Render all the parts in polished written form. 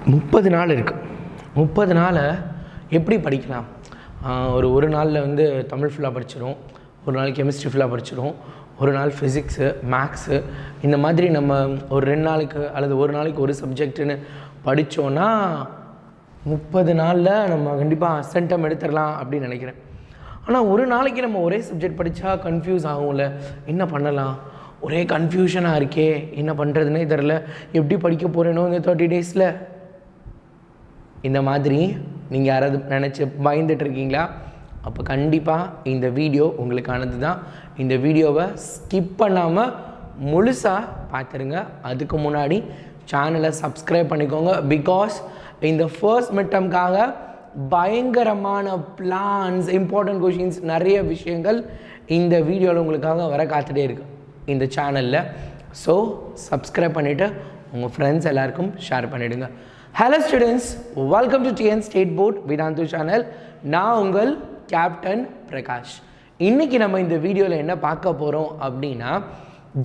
30 நாள் இருக்குது. 30 நாளை எப்படி படிக்கலாம்? ஒரு நாளில் வந்து தமிழ் ஃபுல்லாக படிச்சிடும், ஒரு நாள் கெமிஸ்ட்ரி ஃபுல்லாக படிச்சிடும், ஒரு நாள் ஃபிசிக்ஸு, மேக்ஸு, இந்த மாதிரி நம்ம ஒரு 2 நாளைக்கு அல்லது ஒரு நாளைக்கு ஒரு சப்ஜெக்ட்டுன்னு படித்தோன்னா 30 நாளில் நம்ம கண்டிப்பாக அசென்டம் எடுத்துடலாம் அப்படின்னு நினைக்கிறேன். ஆனால் ஒரு நாளைக்கு நம்ம ஒரே சப்ஜெக்ட் படித்தா கன்ஃபியூஸ் ஆகும்ல, என்ன பண்ணலாம், ஒரே கன்ஃபியூஷனாக இருக்கே, என்ன பண்ணுறதுனே தெரில, எப்படி படிக்க போகிறேனோ இந்த 30 டேஸில். இந்த மாதிரி நீங்கள் யாராவது நினச்சி பயந்துட்டுருக்கீங்களா? அப்போ கண்டிப்பாக இந்த வீடியோ உங்களுக்கானது தான். இந்த வீடியோவை ஸ்கிப் பண்ணாமல் முழுசாக பார்த்துருங்க. அதுக்கு முன்னாடி சேனலை சப்ஸ்கிரைப் பண்ணிக்கோங்க. பிகாஸ் இந்த ஃபர்ஸ்ட் மிட்டம்காக பயங்கரமான பிளான்ஸ், இம்பார்ட்டன்ட் கொஷின்ஸ், நிறைய விஷயங்கள் இந்த வீடியோவில் உங்களுக்காக வர காத்துட்டே இருக்குது இந்த சேனலில். ஸோ சப்ஸ்கிரைப் பண்ணிவிட்டு உங்கள் ஃப்ரெண்ட்ஸ் எல்லாருக்கும் ஷேர் பண்ணிவிடுங்க. Hello students, welcome to TN state board Vedantu channel. நான் உங்கள் கேப்டன் பிரகாஷ். இன்றைக்கி நம்ம இந்த வீடியோவில் என்ன பார்க்க போகிறோம் அப்படின்னா,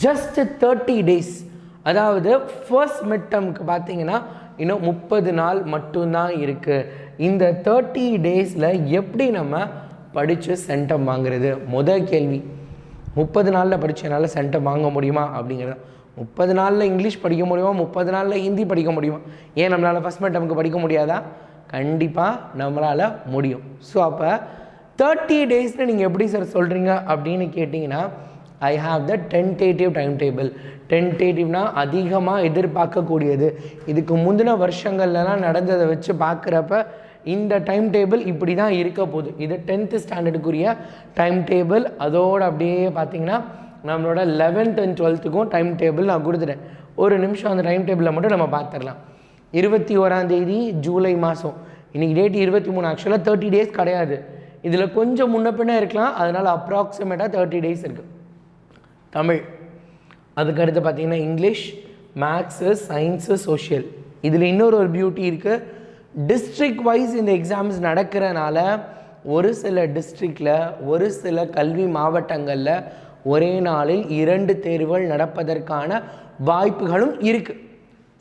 ஜஸ்ட் 30 டேஸ், அதாவது ஃபர்ஸ்ட் மிட் டர்முக்கு பார்த்தீங்கன்னா இன்னும் 30 நாள் மட்டும்தான் இருக்குது. இந்த 30 டேஸில் எப்படி நம்ம படித்து சென்டம் வாங்குறது? முதல் கேள்வி, 30 நாளில் படித்தனால சென்டம் வாங்க முடியுமா அப்படிங்கிறது. 30 நாளில் இங்கிலீஷ் படிக்க முடியுமா? 30 நாளில் ஹிந்தி படிக்க முடியுமா? ஏன் நம்மளால் ஃபஸ்ட் மிட் டர்முக்கு படிக்க முடியாதா? கண்டிப்பாக நம்மளால் முடியும். ஸோ அப்போ 30 டேஸ்னு நீங்கள் எப்படி சார் சொல்கிறீங்க அப்படின்னு கேட்டிங்கன்னா, I have the tentative time table. டென்டேட்டிவ்னால் அதிகமாக எதிர்பார்க்கக்கூடியது. இதுக்கு முந்தின வருஷங்கள்லாம் நடந்ததை வச்சு பார்க்குறப்ப இந்த டைம் டேபிள் இப்படி தான் இருக்க போகுது. இது 10th ஸ்டாண்டர்டுக்குரிய டைம் டேபிள். அதோடு அப்படியே பார்த்திங்கன்னா நம்மளோட 11th and 12th time table நான் கொடுத்துட்டேன். ஒரு நிமிஷம் அந்த டைம் டேபிளில் மட்டும் நம்ம பார்த்துடலாம். 21 ஜூலை மாதம், இன்றைக்கி டேட் 23. ஆக்சுவலாக 30 டேஸ் கிடையாது, இதில் கொஞ்சம் முன்ன பின்ன இருக்கலாம். அதனால் அப்ராக்சிமேட்டாக 30 டேஸ் இருக்குது. தமிழ், அதுக்கடுத்து பார்த்திங்கன்னா இங்கிலீஷ், மேக்ஸு, சயின்ஸு, சோஷியல். இதில் இன்னொரு பியூட்டி இருக்குது. டிஸ்ட்ரிக்ட் வைஸ் இந்த எக்ஸாம்ஸ் நடக்கிறனால ஒரு சில டிஸ்ட்ரிக்டில், ஒரு சில கல்வி மாவட்டங்களில் ஒரே நாளில் 2 தேர்வுகள் நடப்பதற்கான வாய்ப்புகளும் இருக்குது.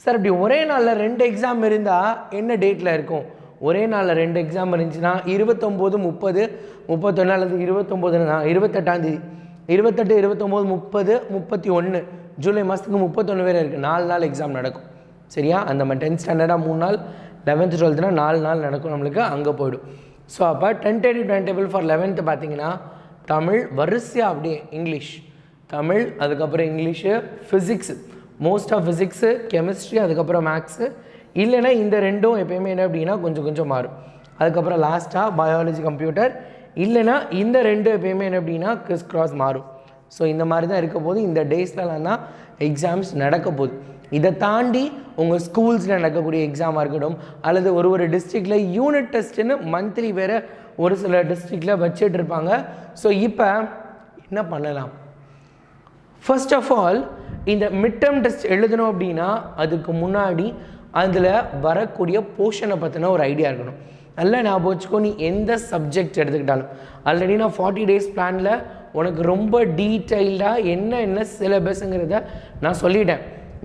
சார் அப்படி ஒரே நாளில் 2 எக்ஸாம் இருந்தால் என்ன டேட்டில் இருக்கும்? ஒரே நாளில் 2 எக்ஸாம் இருந்துச்சுன்னா 29, 30, 31 அல்லது 29, 28ஆம் தேதி, 28, 29, 30, 31, ஜூலை மாதத்துக்கு 31 வேறு இருக்குது. 4 நாள் எக்ஸாம் நடக்கும். சரியா? அந்த மாதிரி 10th ஸ்டாண்டர்டாக 3 நாள், 11th 12th 4 நாள் நடக்கும், நம்மளுக்கு அங்கே போய்டும். ஸோ அப்போ tentative time table for 11th பார்த்தீங்கன்னா தமிழ், வரிசையாக அப்படியே இங்கிலீஷ், தமிழ், அதுக்கப்புறம் English, physics, most of physics, chemistry, அதுக்கப்புறம் மேக்ஸு. இல்லைன்னா இந்த ரெண்டும் எப்போயுமே என்ன அப்படின்னா கொஞ்சம் கொஞ்சம் மாறும். அதுக்கப்புறம் லாஸ்ட்டாக பயாலஜி, கம்ப்யூட்டர். இல்லைனா இந்த 2 எப்போயுமே என்ன அப்படின்னா கிறிஸ் கிராஸ் மாறும். ஸோ இந்த மாதிரி தான் இருக்க போது. இந்த டேஸ்லலாம் தான் எக்ஸாம்ஸ் நடக்க போகுது. இதை தாண்டி உங்கள் ஸ்கூல்ஸில் நடக்கக்கூடிய எக்ஸாமாக இருக்கட்டும், அல்லது ஒரு டிஸ்ட்ரிக்டில் யூனிட் டெஸ்ட்டுன்னு மந்த்லி வேறு ஒரு சில டிஸ்ட்ரிக்டில் வச்சுட்டு இருப்பாங்க. ஸோ இப்போ என்ன பண்ணலாம்? ஃபர்ஸ்ட் ஆஃப் ஆல், இந்த மிட் டர்ம் டெஸ்ட் எழுதணும் அப்படின்னா அதுக்கு முன்னாடி அதில் வரக்கூடிய போர்ஷனை பற்றின ஒரு ஐடியா இருக்கணும். நல்லா ஞாபகம் வச்சுக்கோ, நீ எந்த சப்ஜெக்ட் எடுத்துக்கிட்டாலும். ஆல்ரெடி நான் 40 டேஸ் பிளானில் உனக்கு ரொம்ப டீட்டெயில்டாக என்ன சிலபஸ்ங்கிறத நான் சொல்லிட்டேன்.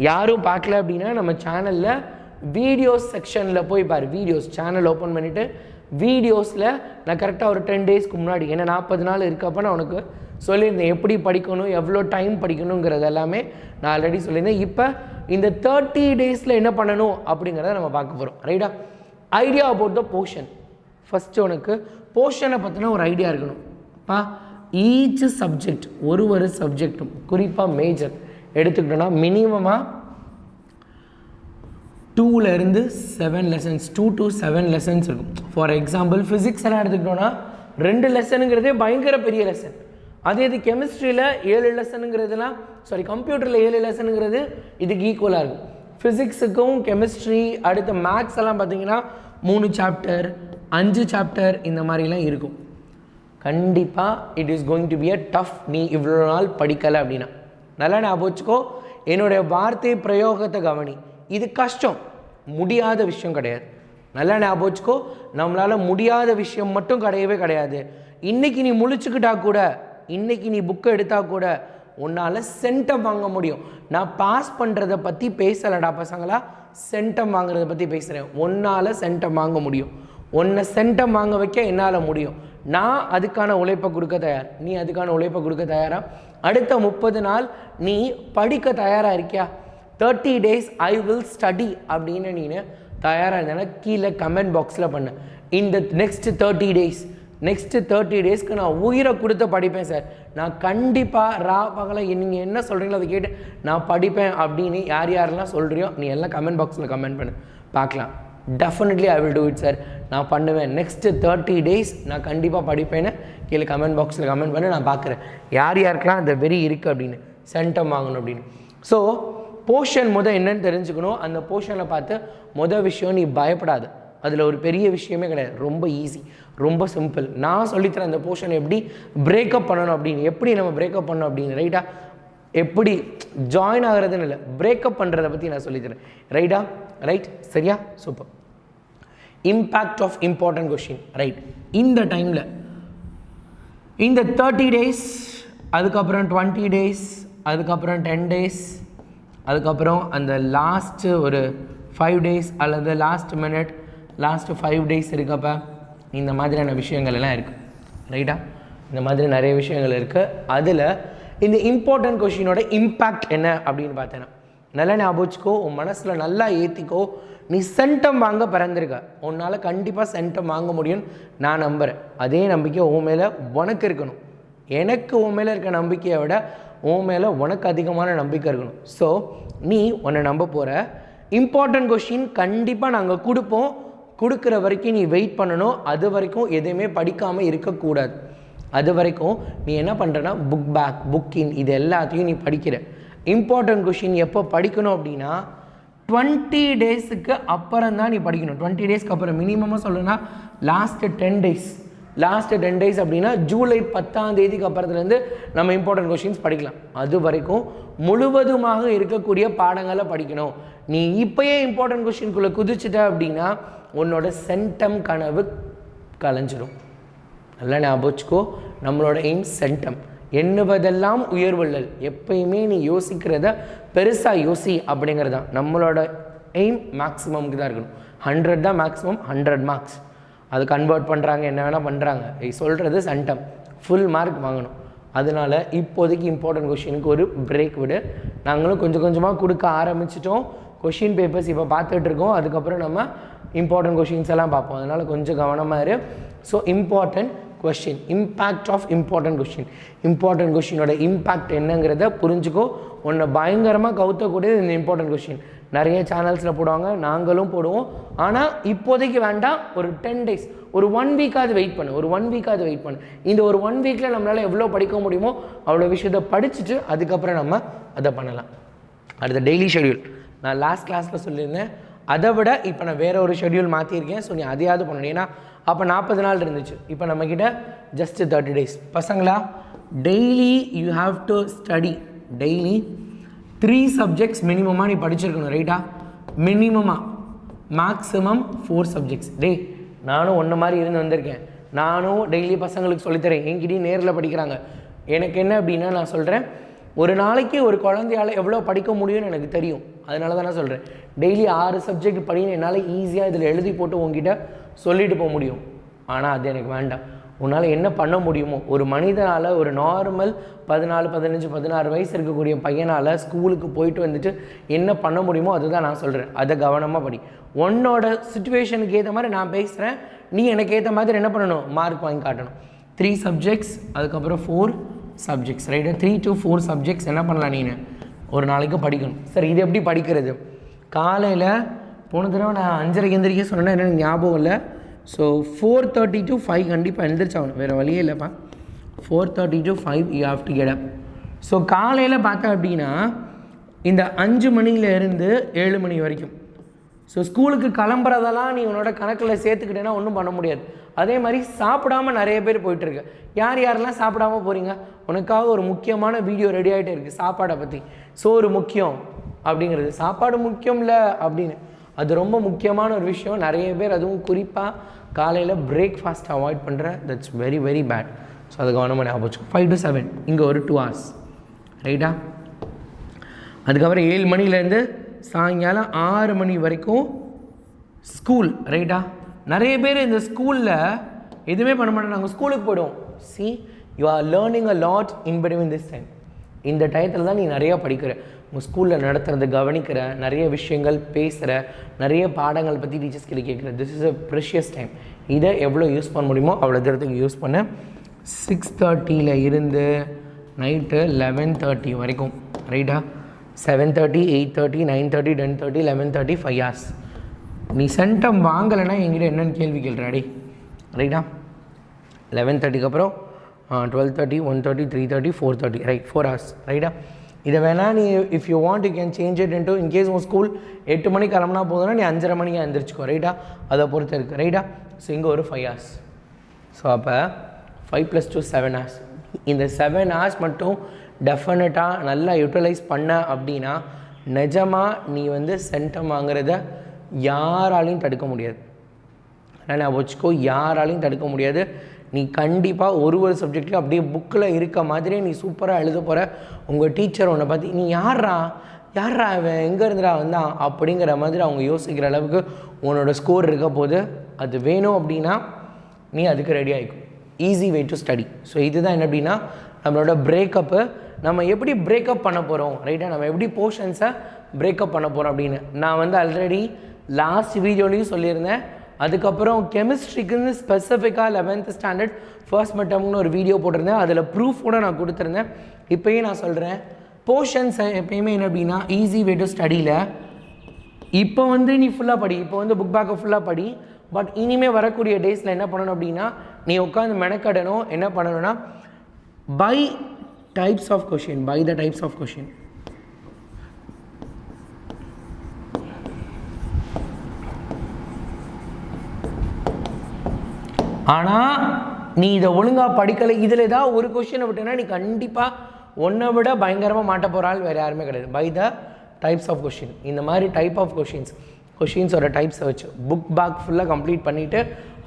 யாரும் பார்க்கல அப்படின்னா நம்ம சேனலில் வீடியோஸ் செக்ஷனில் போய் பாரு. வீடியோஸ் சேனல் ஓப்பன் பண்ணிவிட்டு வீடியோஸில் நான் கரெக்டாக ஒரு 10 டேஸ்க்கு முன்னாடி, ஏன்னா 40 நாள் இருக்கப்போ நான் உனக்கு சொல்லியிருந்தேன் எப்படி படிக்கணும், எவ்வளோ டைம் படிக்கணுங்கிறது எல்லாமே நான் ஆல்ரெடி சொல்லியிருந்தேன். இப்போ இந்த 30 டேஸில் என்ன பண்ணணும் அப்படிங்கிறத நம்ம பார்க்க போகிறோம். ரைட்டா? Idea about the portion. First உனக்கு போர்ஷனை பற்றின ஒரு ஐடியா இருக்கணும். ஈச் சப்ஜெக்ட், ஒரு சப்ஜெக்டும், குறிப்பாக மேஜர் எடுத்துக்கிட்டோன்னா மினிமமாக 2 to 7 லெசன்ஸ், 2 to 7 லெசன்ஸ் இருக்கும். ஃபார் எக்ஸாம்பிள் ஃபிசிக்ஸ் எல்லாம் எடுத்துக்கிட்டோன்னா 2 லெசனுங்கிறதே பயங்கர பெரிய லெசன். அதே இது கெமிஸ்ட்ரியில் 7 லெசனுங்கிறதுலாம், கம்ப்யூட்டரில் 7 லெசனுங்கிறது இதுக்கு ஈக்குவலாக இருக்கும். ஃபிசிக்ஸுக்கும் கெமிஸ்ட்ரி, அடுத்த மேக்ஸ் எல்லாம் பார்த்தீங்கன்னா 3 சாப்டர், 5 சாப்டர், இந்த மாதிரிலாம் இருக்கும். கண்டிப்பாக it is going to be a tough. நீ இவ்வளோ நாள் படிக்கலை அப்படின்னா நல்லா ஞாபகம் வச்சுக்கோ. என்னுடைய வார்த்தை பிரயோகத்தை கவனி. இது கஷ்டம், முடியாத விஷயம் கிடையாது. நல்லா ஞாபகம் வச்சுக்கோ, நம்மளால் முடியாத விஷயம் மட்டும் கிடையவே கிடையாது. இன்றைக்கி நீ முழிச்சுக்கிட்டா கூட, இன்றைக்கி நீ புக்கை எடுத்தால் கூட உன்னால் சென்டம் வாங்க முடியும். நான் பாஸ் பண்ணுறதை பற்றி பேசலடா பசங்களா, சென்டம் வாங்குறத பற்றி பேசுகிறேன். உன்னால் சென்டம் வாங்க முடியும். உன்னை சென்டம் வாங்க வைக்க என்னால் முடியும். நான் அதுக்கான உழைப்பை கொடுக்க தயார். நீ அதுக்கான உழைப்பை கொடுக்க தயாரா? அடுத்த 30 நாள் நீ படிக்க தயாராக இருக்கியா? 30 days ஐ வில் ஸ்டடி அப்படின்னு நீ தயாராக இருந்தேன்னா கீழே கமெண்ட் பாக்ஸில் பண்ணு. இந்த நெக்ஸ்ட் 30 டேஸ்க்கு நான் உயிரை கொடுத்து படிப்பேன் சார். நான் கண்டிப்பாக பகலை நீங்கள் என்ன சொல்கிறீங்களோ அதை கேட்டு நான் படிப்பேன் அப்படின்னு யாரெல்லாம் சொல்கிறியோ நீ எல்லாம் கமெண்ட் பாக்ஸில் கமெண்ட் பண்ணு பார்க்கலாம். Definitely I will do it sir. நான் பண்ணுவேன். நெக்ஸ்ட்டு 30 days நான் கண்டிப்பாக படிப்பேன்னு கீழே கமெண்ட் பாக்ஸில் கமெண்ட் பண்ணி நான் பார்க்குறேன் யாருக்கெல்லாம் அந்த வெறி இருக்குது அப்படின்னு, சென்டம் வாங்கணும் அப்படின்னு. ஸோ போர்ஷன் என்னன்னு தெரிஞ்சுக்கணும். அந்த போர்ஷனில் பார்த்து விஷயம் நீ பயப்படாது. அதில் ஒரு பெரிய விஷயமே கிடையாது. ரொம்ப ஈஸி, ரொம்ப சிம்பிள். நான் சொல்லித்தரேன் அந்த போர்ஷனை எப்படி பிரேக்கப் பண்ணணும் அப்படின்னு, எப்படி நம்ம பிரேக்கப் பண்ணணும் அப்படின்னு. ரைட்டா? எப்படி ஜாயின் ஆகிறதுன்னு இல்லை, பிரேக்கப் பண்ணுறதை பற்றி நான் சொல்லித்தரேன். ரைட்டா? ரைட், சரியா? Super. Impact of important question. Right, இந்த டைமில் இந்த 30 days, அதுக்கப்புறம் 20 days, அதுக்கப்புறம் 10 days, அதுக்கப்புறம் அந்த லாஸ்ட்டு ஒரு 5 days அல்லது லாஸ்ட் மினிட், லாஸ்ட்டு 5 days இருக்கப்போ இந்த மாதிரியான விஷயங்கள் எல்லாம் இருக்குது. ரைட்டா? இந்த மாதிரி நிறைய விஷயங்கள் இருக்குது. அதில் இந்த இம்பார்ட்டன்ட் கொஷினோட இம்பேக்ட் என்ன அப்படின்னு பார்த்தேன்னா, நல்லா ஞாபகம் வச்சுக்கோ, உன் மனசில் நல்லா ஏற்றிக்கோ. நீ சென்டம் வாங்க பிறந்திருக்க, உன்னால் கண்டிப்பாக சென்டம் வாங்க முடியும்னு நான் நம்புகிறேன். அதே நம்பிக்கை உன் மேலே உனக்கு இருக்கணும். எனக்கு உன் மேலே இருக்க நம்பிக்கையை விட உன் மேலே உனக்கு அதிகமான நம்பிக்கை இருக்கணும். ஸோ நீ உன்னை நம்ப போகிற. இம்பார்ட்டன்ட் கொஷின் கண்டிப்பாக நாங்கள் கொடுப்போம். கொடுக்குற வரைக்கும் நீ வெயிட் பண்ணணும். அது வரைக்கும் எதுவுமே படிக்காமல் இருக்கக்கூடாது. அது வரைக்கும் நீ என்ன பண்ணுறன்னா புக் பேக், புக் இன், இது எல்லாத்தையும் நீ படிக்கிற. இம்பார்ட்டன்ட் கொஷின் எப்போ படிக்கணும் அப்படின்னா 20 daysக்கு அப்புறம் தான் நீ படிக்கணும். 20 daysக்கு அப்புறம் மினிமமாக சொல்லணும்னா லாஸ்ட்டு 10 days. லாஸ்ட்டு 10 days அப்படின்னா ஜூலை 10ஆம் தேதிக்கு அப்புறத்துலேருந்து நம்ம இம்பார்ட்டன்ட் கொஷின்ஸ் படிக்கலாம். அது வரைக்கும் முழுவதுமாக இருக்கக்கூடிய பாடங்களை படிக்கணும். நீ இப்போயே இம்பார்ட்டன்ட் கொஷின்குள்ளே குதிச்சுட்ட அப்படின்னா உன்னோட சென்டம் கனவு கலைஞ்சிடும். நல்லா ஞாபகம் வச்சுக்கோ, நம்மளோட எய்ம் சென்டம். எண்ணுவதெல்லாம் உயர்வுள்ளல். எப்பயுமே நீ யோசிக்கிறத பெருசாக யோசி அப்படிங்கிறது தான் நம்மளோட எய்ம். மேக்ஸிமம்க்கு தான் இருக்கணும். 100 தான் மேக்ஸிமம், 100 marks. அது கன்வெர்ட் பண்ணுறாங்க, என்ன வேணால் பண்ணுறாங்க. சொல்கிறது சென்டம், ஃபுல் மார்க் வாங்கணும். அதனால் இப்போதைக்கு இம்பார்ட்டன்ட் கொஷினுக்கு ஒரு பிரேக் விடு. நாங்களும் கொஞ்சம் கொஞ்சமாக கொடுக்க ஆரம்பிச்சிட்டோம். கொஷின் பேப்பர்ஸ் இப்போ பார்த்துட்ருக்கோம். அதுக்கப்புறம் நம்ம இம்பார்ட்டன்ட் கொஷின்ஸ் எல்லாம் பார்ப்போம். அதனால் கொஞ்சம் கவனமாக இரு. So important question, impact of important question. Important கொஷினோட இம்பேக்ட் என்னங்கிறத புரிஞ்சுக்கோ. உன்னை பயங்கரமாக கவுத்தக்கூடியது இந்த இம்பார்ட்டன்ட் கொஷின். நிறைய சேனல்ஸில் போடுவாங்க, நாங்களும் போடுவோம். ஆனால் இப்போதைக்கு வேண்டாம். ஒரு 10 days, ஒரு 1 week-ஆவது வெயிட் பண்ணு. ஒரு 1 week-ஆவது வெயிட் பண்ணு. இந்த ஒரு 1 week-ல் நம்மளால் எவ்வளோ படிக்க முடியுமோ அவ்வளோ விஷயத்தை படிச்சுட்டு அதுக்கப்புறம் நம்ம அதை பண்ணலாம். அடுத்த டெய்லி ஷெட்யூல் நான் லாஸ்ட் கிளாஸில் சொல்லியிருந்தேன். அதை விட இப்போ நான் வேறு ஒரு ஷெட்யூல் மாற்றிருக்கேன். ஸோ நீ அதையாவது பண்ணணும். ஏன்னா அப்போ 40 நாள் இருந்துச்சு. இப்போ நம்மக்கிட்ட ஜஸ்ட் 30 days. பசங்களா, daily you have to study. Daily 3 subjects மினிமமாக நீ படிச்சிருக்கணும். ரைட்டா? மினிமமாக, மேக்ஸிமம் 4 subjects. நானும் ஒன்று மாதிரி இருந்து வந்திருக்கேன். நானும் டெய்லி பசங்களுக்கு சொல்லித்தரேன். என்கிட்டயும் நேரில் படிக்கிறாங்க. எனக்கு என்ன அப்படின்னா, நான் சொல்கிறேன், ஒரு நாளைக்கு ஒரு குழந்தையால் எவ்வளோ படிக்க முடியும்னு எனக்கு தெரியும். அதனால தான் நான் சொல்கிறேன், டெய்லி 6 subject படின்னு என்னால் ஈஸியாக இதில் எழுதி போட்டு உங்ககிட்ட சொல்லிட்டு போக முடியும். ஆனால் அது எனக்கு வேண்டாம். உன்னால் என்ன பண்ண முடியுமோ, ஒரு மனிதனால், ஒரு நார்மல் 14, 15, 16 வயசு இருக்கக்கூடிய பையனால் ஸ்கூலுக்கு போயிட்டு வந்துட்டு என்ன பண்ண முடியுமோ அதுதான் நான் சொல்கிறேன். அதை கவனமாக படி. உன்னோட சுச்சுவேஷனுக்கு ஏற்ற மாதிரி நான் பேசுகிறேன். நீ எனக்கு ஏற்ற மாதிரி என்ன பண்ணணும், மார்க் வாங்கி காட்டணும். 3 subjects, அதுக்கப்புறம் 4 subjects. ரைட்டா? 3 to 4 subjects என்ன பண்ணலாம் நீ ஒரு நாளைக்கு படிக்கணும். சரி, இது எப்படி படிக்கிறது? காலையில் போன தடவை நான் 5:30 எந்திரிக்க சொன்னேன்னா எனக்கு ஞாபகம் இல்லை. ஸோ 4:30 to 5 கண்டிப்பாக எழுந்திரிச்சாகணும். வேறு வழியே இல்லைப்பா. 4:30 to 5 you have to get up. So காலையில் பார்த்தா அப்படின்னா இந்த 5 மணிலேருந்து 7 மணி வரைக்கும். ஸோ ஸ்கூலுக்கு கிளம்புறதெல்லாம் நீ உன்னோட கணக்கில் சேர்த்துக்கிட்டேன்னா ஒன்றும் பண்ண முடியாது. அதே மாதிரி சாப்பிடாமல் நிறைய பேர் போயிட்டுருக்கு. யாரெல்லாம் சாப்பிடாமல் போகிறீங்க? உனக்காக ஒரு முக்கியமான வீடியோ ரெடி ஆகிட்டே இருக்குது சாப்பாடை பற்றி. சோறு முக்கியம் அப்படிங்கிறது, சாப்பாடு முக்கியம் இல்லை அப்படின்னு, அது ரொம்ப முக்கியமான ஒரு விஷயம். நிறைய பேர் அதுவும் குறிப்பாக காலையில் பிரேக்ஃபாஸ்ட் அவாய்ட் பண்ணுற. That's very very bad. So அது கவனமாக ஞாபகம் வச்சுக்கோ. 5 to 7 இங்கே ஒரு 2 hours. ரைட்டா? அதுக்கப்புறம் 7 மணிலேருந்து சாயங்காலம் 6 மணி வரைக்கும் ஸ்கூல், ரைட்டா? நிறைய பேர் இந்த ஸ்கூலில் எதுவுமே பண்ண மாட்டோம், நாங்கள் ஸ்கூலுக்கு போய்டுவோம். See, you are learning a lot in between this time. இந்த டயத்தில் தான் நீ நிறையா படிக்கிற, உங்கள் ஸ்கூலில் நடத்துறது கவனிக்கிற, நிறைய விஷயங்கள் பேசுகிற, நிறைய பாடங்கள் பற்றி டீச்சர்ஸ் கிட்ட கேட்குற. This is a precious time. இதை எவ்வளோ யூஸ் பண்ண முடியுமோ அவ்வளோ தூரத்துக்கு யூஸ் பண்ண. 6:30 இருந்து நைட்டு 11:30 வரைக்கும், ரைட்டா? 7:30, 8:30, 9:30, 10:30, 11:30, 5 hours. நீ சென்டம் வாங்கலைன்னா என்கிட்ட என்னென்னு கேள்வி கேள்றாடி, ரைட்டா? 11:30க்கு அப்புறம் 12:30, 1:30, 3:30, 4:30, ரைட்? 4 hours, ரைட்டா? இதை வேணால் நீ if you want you can change it into, in case உங்கள் ஸ்கூல் 8 மணிக்கு கிளம்புனா போதுன்னா நீ 5:30 மணிக்கு எழுந்திரிச்சிக்கோ, ரைட்டா? அதை பொறுத்து இருக்குது, ரைட்டா? ஸோ இங்கே ஒரு 5 hours. ஸோ அப்போ 5 + 2 7 hours. இந்த 7 hours மட்டும் டெஃபினட்டாக நல்லா யூட்டிலைஸ் பண்ண அப்படின்னா நிஜமாக நீ வந்து சென்டம் வாங்குறத யாராலையும் தடுக்க முடியாது. ஆனால் வச்சுக்கோ, யாராலையும் தடுக்க முடியாது. நீ கண்டிப்பாக ஒரு சப்ஜெக்ட்லையும் அப்படியே புக்கில் இருக்க மாதிரியே நீ சூப்பராக எழுத போகிற. உங்கள் டீச்சர் உன்னை பார்த்து நீ யாரா அவன் எங்கே இருந்துடா வந்தான் அப்படிங்கிற மாதிரி அவங்க யோசிக்கிற அளவுக்கு உன்னோட ஸ்கோர் இருக்க போது அது வேணும் அப்படின்னா நீ அதுக்கு ரெடி ஆகிக்கும். Easy way to study. So இதுதான் என்ன அப்படின்னா நம்மளோட பிரேக்கப்பு. நம்ம எப்படி பிரேக்கப் பண்ண போகிறோம், ரைட்டா? நம்ம எப்படி போர்ஷன்ஸை பிரேக்கப் பண்ண போகிறோம் அப்படின்னு நான் வந்து ஆல்ரெடி லாஸ்ட் வீடியோலையும் சொல்லியிருந்தேன். அதுக்கப்புறம் கெமிஸ்ட்ரிக்குன்னு ஸ்பெசிஃபிக்காக 11th ஸ்டாண்டர்ட் ஃபர்ஸ்ட் மிட்டம்னு ஒரு வீடியோ போட்டிருந்தேன். அதில் ப்ரூஃபோட நான் கொடுத்துருந்தேன். இப்போயும் நான் சொல்கிறேன், போர்ஷன்ஸை எப்பயுமே என்ன அப்படின்னா ஈஸி வே டு ஸ்டடியில் இப்போ வந்து நீ ஃபுல்லாக படி, இப்போ வந்து புக் பேக்கை ஃபுல்லாக படி. பட் இனிமேல் வரக்கூடிய டேஸில் என்ன பண்ணணும் அப்படின்னா நீ உட்காந்து மெனக்கடணும். என்ன பண்ணணும்னா by types of question, by the types of question. ஆனால் நீ இதை ஒழுங்காக படிக்கலை, இதில் ஏதாவது ஒரு கொஷினை விட்டேன்னா நீ கண்டிப்பாக ஒன்றை விட பயங்கரமாக மாட்ட போகிறாள் வேறு யாருமே கிடையாது. By the types of question. இந்த மாதிரி டைப் ஆஃப் கொஷின்ஸோட டைப்ஸை வச்சு புக் பேக் ஃபுல்லாக கம்ப்ளீட் பண்ணிவிட்டு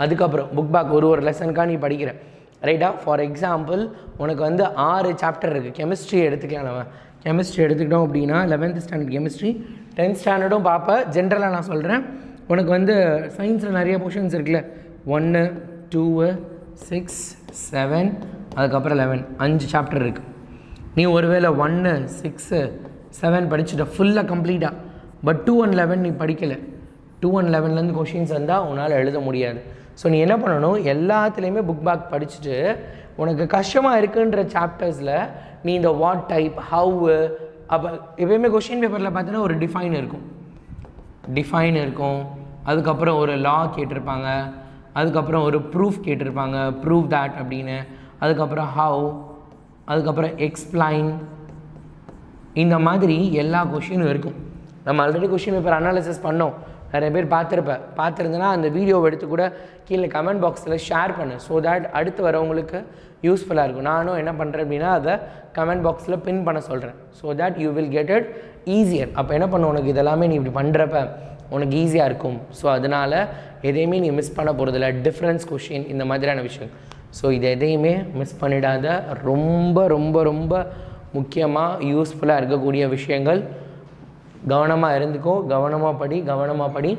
அதுக்கப்புறம் புக் பேக் ஒரு லெசனுக்காக நீ படிக்கிற, ரைட்டா? ஃபார் எக்ஸாம்பிள் உனக்கு வந்து 6 சாப்டர் இருக்குது. கெமிஸ்ட்ரி எடுத்துக்கலாம். நம்ம கெமிஸ்ட்ரி எடுத்துக்கிட்டோம் அப்படின்னா 11th ஸ்டாண்டர்ட் கெமிஸ்ட்ரி, 10th ஸ்டாண்டர்டும் பார்ப்பேன். ஜென்ரலாக நான் சொல்கிறேன், உனக்கு வந்து சயின்ஸில் நிறைய போர்ஷன்ஸ் இருக்குல்ல, 1, 2, 6, 7, அதுக்கப்புறம் 11, 5 சாப்டர் இருக்குது. நீ ஒருவேளை 1, 6, 7 படிச்சுட்ட ஃபுல்லாக கம்ப்ளீட்டாக. பட் 2 and 11 நீ படிக்கலை. 2 and 11லேருந்து கொஷின்ஸ் வந்தால் உன்னால் எழுத முடியாது. ஸோ நீ என்ன பண்ணணும், எல்லாத்துலேயுமே புக் பேக் படிச்சுட்டு உனக்கு கஷ்டமாக இருக்குன்ற சாப்டர்ஸில் நீ இந்த வாட் டைப், ஹவு, அப்போ எப்பயுமே கொஷின் பேப்பரில் பார்த்தீங்கன்னா ஒரு டிஃபைன் இருக்கும். அதுக்கப்புறம் ஒரு லா கேட்டிருப்பாங்க, அதுக்கப்புறம் ஒரு ப்ரூஃப் கேட்டிருப்பாங்க, ப்ரூவ் தேட் அப்படின்னு. அதுக்கப்புறம் ஹவு, அதுக்கப்புறம் எக்ஸ்பிளைன். இந்த மாதிரி எல்லா கொஷினும் இருக்கும். நம்ம ஆல்ரெடி கொஷின் பேப்பர் அனாலிசிஸ் பண்ணோம், நிறைய பேர் பார்த்துருந்தேன்னா அந்த வீடியோவை எடுத்து கூட கீழே கமெண்ட் பாக்ஸில் ஷேர் பண்ணு. ஸோ தேட் அடுத்து வரவங்களுக்கு யூஸ்ஃபுல்லாக இருக்கும். நானும் என்ன பண்ணுறேன் அப்படின்னா அதை கமெண்ட் பாக்ஸில் பின் பண்ண சொல்கிறேன். So that you will get it easier. அப்போ என்ன பண்ண, உனக்கு இதெல்லாமே நீ இப்படி பண்ணுறப்ப உனக்கு ஈஸியாக இருக்கும். ஸோ அதனால் எதையுமே நீ மிஸ் பண்ண போகிறதில்ல. டிஃப்ரென்ஸ் கொஷின், இந்த மாதிரியான விஷயம். ஸோ இது எதையுமே மிஸ் பண்ணிடாத. ரொம்ப ரொம்ப ரொம்ப முக்கியமாக யூஸ்ஃபுல்லாக இருக்கக்கூடிய விஷயங்கள். கவனமாக இருந்துக்கோ, கவனமாக படி.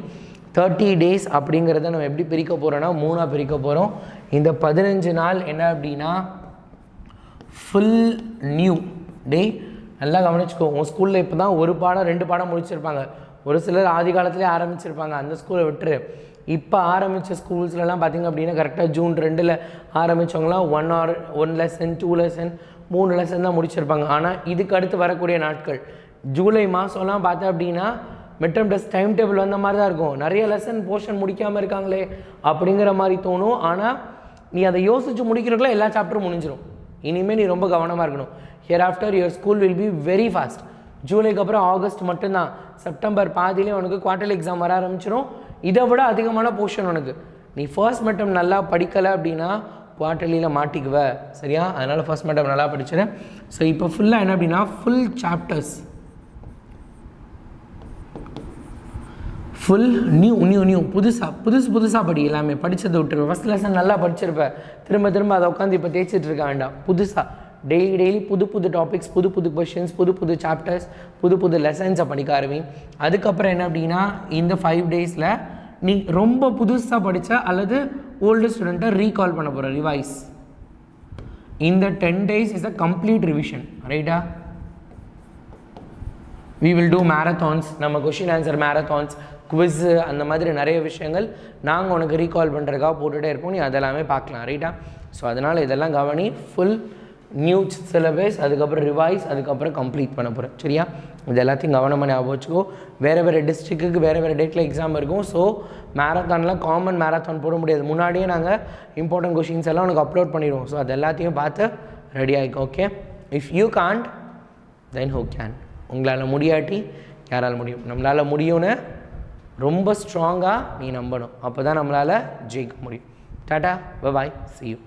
30 days அப்படிங்கிறத நம்ம எப்படி பிரிக்க போகிறோன்னா 3ஆக பிரிக்க போகிறோம். இந்த 15 நாள் என்ன அப்படின்னா ஃபுல் நியூ டே. நல்லா கவனிச்சுக்கோ. உங்கள் ஸ்கூலில் இப்போ தான் 1 பாடம் 2 பாடம் முடிச்சிருப்பாங்க. ஒரு சிலர் ஆதி காலத்திலே ஆரம்பிச்சிருப்பாங்க. அந்த ஸ்கூலை விட்டுரு. இப்போ ஆரம்பித்த ஸ்கூல்ஸ்லாம் பார்த்திங்க அப்படின்னா கரெக்டாக June 2 ஆரம்பித்தவங்களாம் 1 லெசன் 2 லெசன் 3 லெசன் தான் முடிச்சிருப்பாங்க. ஆனால் இதுக்கு அடுத்து வரக்கூடிய நாட்கள் ஜூலை மாதம்லாம் பார்த்தா அப்படின்னா மிட்டம் டெஸ்ட் டைம் டேபிள் வந்த மாதிரி தான் இருக்கும். நிறைய லெசன் போர்ஷன் முடிக்காமல் இருக்காங்களே அப்படிங்கிற மாதிரி தோணும். ஆனால் நீ அதை யோசித்து முடிக்கிறதுக்குள்ள எல்லா சாப்டரும் முடிஞ்சிடும். இனிமேல் நீ ரொம்ப கவனமாக இருக்கணும். Here after your school will be very fast. ஜூலைக்கு அப்புறம் ஆகஸ்ட் மட்டும்தான். செப்டம்பர் பாதியிலே உனக்கு குவார்டர்லி எக்ஸாம் வர ஆரம்பிச்சிடும். இதை விட அதிகமான போர்ஷன் உனக்கு. நீ ஃபர்ஸ்ட் மிட்டம் நல்லா படிக்கலை அப்படின்னா குவார்டர்லியில் மாட்டிக்குவ, சரியா? அதனால் ஃபர்ஸ்ட் மிட்டம் நல்லா படிச்சிடும். ஸோ இப்போ ஃபுல்லாக என்ன அப்படின்னா ஃபுல் சாப்டர்ஸ், ஃபுல் நியூ புதுசாக படி. எல்லாமே படித்ததை விட்டுருவேன். ஃபஸ்ட் லெசன் நல்லா படிச்சிருப்பேன், திரும்ப அதை உட்காந்து இப்போ தேய்ச்சிட்டு இருக்க வேண்டாம். புதுசாக டெய்லி புது புது டாபிக்ஸ், புது புது கொஷின்ஸ், புது புது சாப்டர்ஸ், புது புது லெசன்ஸை படிக்க ஆரம்பிங்க. அதுக்கப்புறம் என்ன அப்படின்னா இந்த 5 டேஸில் நீ ரொம்ப புதுசாக படித்த அல்லது ஓல்டு ஸ்டூடெண்ட்டை ரீகால் பண்ண போகிற ரிவைஸ். இந்த 10 days is a complete revision, ரைட்டா? we will do marathons, நம்ம கொஷின் ஆன்சர் மேரத்தான்ஸ், குவிஸு, அந்த மாதிரி நிறைய விஷயங்கள் நாங்கள் உனக்கு ரீகால் பண்ணுறதுக்காக போட்டுகிட்டே இருப்போம். நீ அதெல்லாமே பார்க்கலாம், ரைட்டா? ஸோ அதனால் இதெல்லாம் கவனி. ஃபுல் நியூ சிலபஸ், அதுக்கப்புறம் ரிவைஸ், அதுக்கப்புறம் கம்ப்ளீட் பண்ண போகிறேன், சரியா? இது எல்லாத்தையும் கவனமாக ஞாபகம் வச்சுக்கோ. வேறு டிஸ்ட்ரிக்ட்டுக்கு வேறு டேட்டில் எக்ஸாம் இருக்கும். ஸோ மேரத்தானில் காமன் மேரத்தான் போட முடியாது. முன்னாடியே நாங்கள் இம்பார்ட்டன்ட் கொஷின்ஸ் எல்லாம் உனக்கு அப்லோட் பண்ணிடுவோம். ஸோ அது எல்லாத்தையும் பார்த்து ரெடி ஆகிக்கும், okay? If you can't then who can? உங்களால் முடியாட்டி யாரால் முடியும்? நம்மளால் முடியும்னு ரொம்ப ஸ்ட்ராங்காக நீ நம்பணும். அப்போ தான் நம்மளால் ஜெயிக்க முடியும். டாடா, பை, see you.